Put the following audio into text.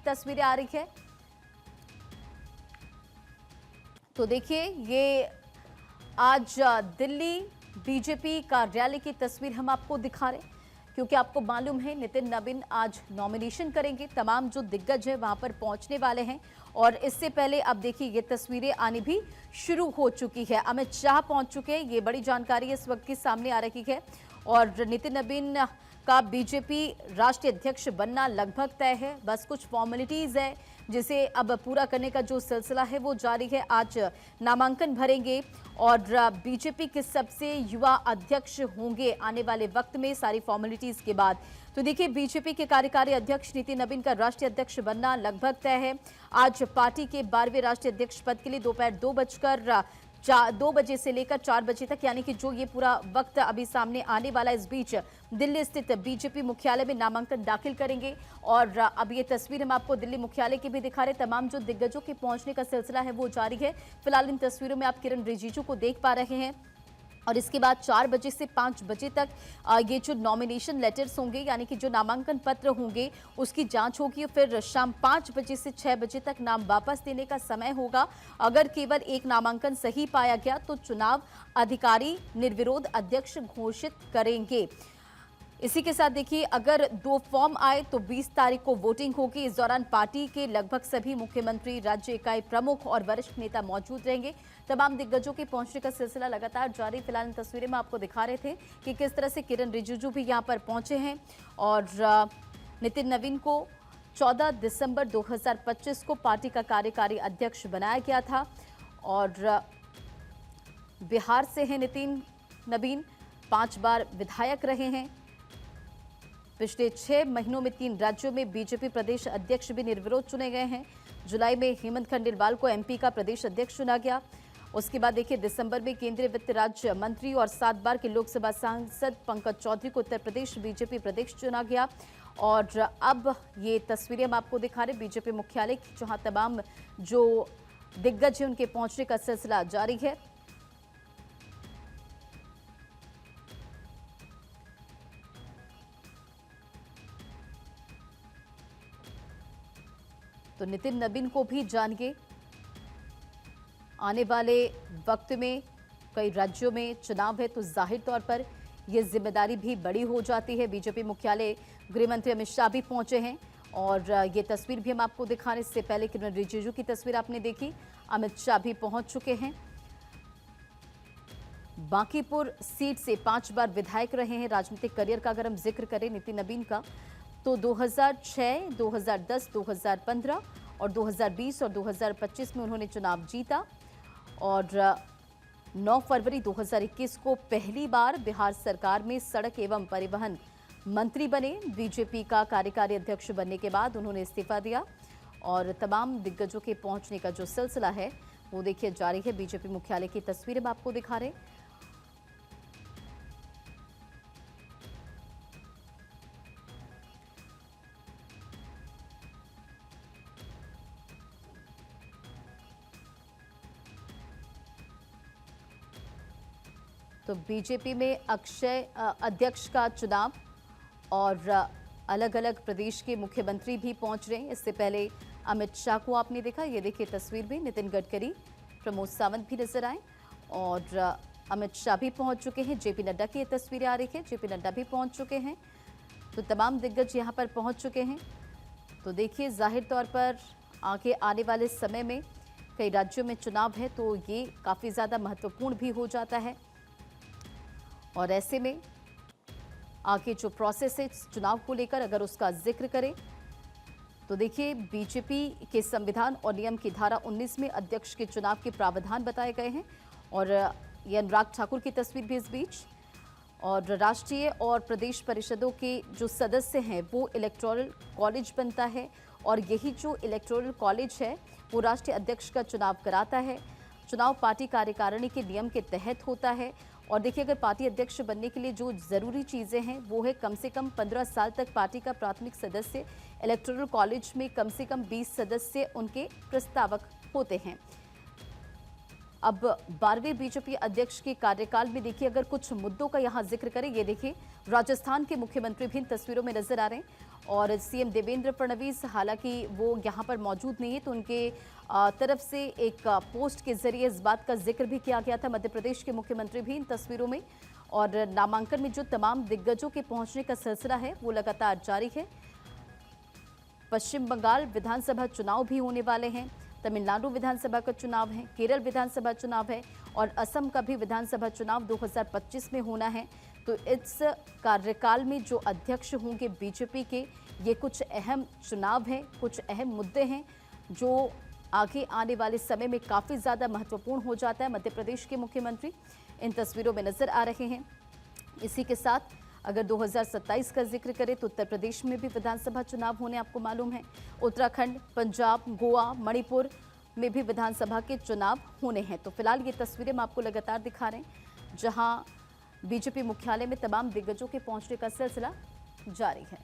तस्वीरें आ रही है। तो देखिए ये आज दिल्ली बीजेपी कार्यालय की तस्वीर हम आपको दिखा रहे हैं, क्योंकि आपको मालूम है नितिन नवीन आज नॉमिनेशन करेंगे। तमाम जो दिग्गज है वहां पर पहुंचने वाले हैं और इससे पहले अब देखिए ये तस्वीरें आनी भी शुरू हो चुकी है। अमित शाह पहुंच चुके हैं, ये बड़ी जानकारी इस वक्त की सामने आ रही है। और नितिन नवीन का बीजेपी राष्ट्रीय अध्यक्ष बनना लगभग तय है, बस कुछ फॉर्मेलिटीज है जिसे अब पूरा करने का जो सिलसिला है वो जारी है। आज नामांकन भरेंगे और बीजेपी के सबसे युवा अध्यक्ष होंगे आने वाले वक्त में, सारी फॉर्मेलिटीज के बाद। तो देखिए बीजेपी के कार्यकारी अध्यक्ष नितिन नवीन का राष्ट्रीय अध्यक्ष बनना लगभग तय है। आज पार्टी के 12वें राष्ट्रीय अध्यक्ष पद के लिए दोपहर 2 बजे से लेकर 4 बजे तक, यानी कि जो ये पूरा वक्त अभी सामने आने वाला है, इस बीच दिल्ली स्थित बीजेपी मुख्यालय में नामांकन दाखिल करेंगे। और अब ये तस्वीर हम आपको दिल्ली मुख्यालय की भी दिखा रहे। तमाम जो दिग्गजों के पहुंचने का सिलसिला है वो जारी है। फिलहाल इन तस्वीरों में आप किरण रिजिजू को देख पा रहे हैं। और इसके बाद 4 बजे से 5 बजे तक ये जो नॉमिनेशन लेटर्स होंगे, यानी कि जो नामांकन पत्र होंगे, उसकी जांच होगी। फिर शाम 5 बजे से 6 बजे तक नाम वापस देने का समय होगा। अगर केवल एक नामांकन सही पाया गया तो चुनाव अधिकारी निर्विरोध अध्यक्ष घोषित करेंगे। इसी के साथ देखिए अगर 2 फॉर्म आए तो 20 तारीख को वोटिंग होगी। इस दौरान पार्टी के लगभग सभी मुख्यमंत्री, राज्य इकाई प्रमुख और वरिष्ठ नेता मौजूद रहेंगे। तमाम दिग्गजों के पहुंचने का सिलसिला लगातार जारी। फिलहाल इन तस्वीरें में आपको दिखा रहे थे कि किस तरह से किरण रिजिजू भी यहां पर पहुंचे हैं। और नितिन नवीन को 14 दिसंबर 2025 को पार्टी का कार्यकारी अध्यक्ष बनाया गया था। और बिहार से हैं नितिन नवीन, 5 बार विधायक रहे हैं। पिछले 6 महीनों में 3 राज्यों में बीजेपी प्रदेश अध्यक्ष भी निर्विरोध चुने गए हैं। जुलाई में हेमंत खंडेलवाल को एमपी का प्रदेश अध्यक्ष चुना गया। उसके बाद देखिए दिसंबर में केंद्रीय वित्त राज्य मंत्री और 7 बार के लोकसभा सांसद पंकज चौधरी को उत्तर प्रदेश बीजेपी प्रदेश चुना गया। और अब ये तस्वीरें हम आपको दिखा रहे बीजेपी मुख्यालय की, जहां तमाम जो दिग्गज हैं उनके पहुंचने का सिलसिला जारी है। तो नितिन नवीन को भी जानिए, आने वाले वक्त में कई राज्यों में चुनाव है तो जाहिर तौर पर यह जिम्मेदारी भी बड़ी हो जाती है। बीजेपी मुख्यालय गृह मंत्री अमित शाह भी पहुंचे हैं और ये तस्वीर भी हम आपको दिखा रहे। इससे पहले किरण रिजिजू की तस्वीर आपने देखी, अमित शाह भी पहुंच चुके हैं। बांकीपुर सीट से 5 बार विधायक रहे हैं। राजनीतिक करियर का अगर हम जिक्र करें नितिन नवीन का, तो 2006, 2010, 2015 और 2020 और 2025 में उन्होंने चुनाव जीता। और 9 फरवरी 2021 को पहली बार बिहार सरकार में सड़क एवं परिवहन मंत्री बने। बीजेपी का कार्यकारी अध्यक्ष बनने के बाद उन्होंने इस्तीफा दिया। और तमाम दिग्गजों के पहुंचने का जो सिलसिला है वो देखिए जारी है। बीजेपी मुख्यालय की तस्वीरें हम आपको दिखा रहे। तो बीजेपी में अक्षय अध्यक्ष का चुनाव और अलग अलग प्रदेश के मुख्यमंत्री भी पहुंच रहे हैं। इससे पहले अमित शाह को आपने देखा, ये देखिए तस्वीर भी, नितिन गडकरी, प्रमोद सावंत भी नजर आए और अमित शाह भी पहुंच चुके हैं। जेपी नड्डा की ये तस्वीरें आ रही है, जेपी नड्डा भी पहुंच चुके हैं। तो तमाम दिग्गज यहां पर पहुंच चुके हैं। तो देखिए जाहिर तौर पर आगे आने वाले समय में कई राज्यों में चुनाव है तो ये काफ़ी ज़्यादा महत्वपूर्ण भी हो जाता है। और ऐसे में आगे जो प्रोसेस है चुनाव को लेकर अगर उसका जिक्र करें तो देखिए बीजेपी के संविधान और नियम की धारा 19 में अध्यक्ष के चुनाव के प्रावधान बताए गए हैं। और ये अनुराग ठाकुर की तस्वीर भी इस बीच। और राष्ट्रीय और प्रदेश परिषदों के जो सदस्य हैं वो इलेक्टोरल कॉलेज बनता है और यही जो इलेक्टोरल कॉलेज है वो राष्ट्रीय अध्यक्ष का चुनाव कराता है। चुनाव पार्टी कार्यकारिणी के नियम के तहत होता है। और देखिए अगर पार्टी अध्यक्ष बनने के लिए जो ज़रूरी चीज़ें हैं वो है कम से कम 15 साल तक पार्टी का प्राथमिक सदस्य, इलेक्टोरल कॉलेज में कम से कम 20 सदस्य उनके प्रस्तावक होते हैं। अब 12वें बीजेपी अध्यक्ष के कार्यकाल में देखिए अगर कुछ मुद्दों का यहाँ जिक्र करें, ये देखिए राजस्थान के मुख्यमंत्री भी इन तस्वीरों में नजर आ रहे हैं और सीएम देवेंद्र फडणवीस, हालांकि वो यहाँ पर मौजूद नहीं है, तो उनके तरफ से एक पोस्ट के जरिए इस बात का जिक्र भी किया गया था। मध्य प्रदेश के मुख्यमंत्री भी इन तस्वीरों में, और नामांकन में जो तमाम दिग्गजों के पहुंचने का सिलसिला है वो लगातार जारी है। पश्चिम बंगाल विधानसभा चुनाव भी होने वाले हैं, तमिलनाडु विधानसभा का चुनाव है, केरल विधानसभा चुनाव है और असम का भी विधानसभा चुनाव 2025 में होना है। तो इस कार्यकाल में जो अध्यक्ष होंगे बीजेपी के, ये कुछ अहम चुनाव हैं, कुछ अहम मुद्दे हैं जो आगे आने वाले समय में काफ़ी ज़्यादा महत्वपूर्ण हो जाता है। मध्य प्रदेश के मुख्यमंत्री इन तस्वीरों में नजर आ रहे हैं। इसी के साथ अगर 2027 का जिक्र करें तो उत्तर प्रदेश में भी विधानसभा चुनाव होने आपको मालूम है। उत्तराखंड, पंजाब, गोवा, मणिपुर में भी विधानसभा के चुनाव होने हैं। तो फिलहाल ये तस्वीरें हम आपको लगातार दिखा रहे हैं, जहां बीजेपी मुख्यालय में तमाम दिग्गजों के पहुंचने का सिलसिला जारी है।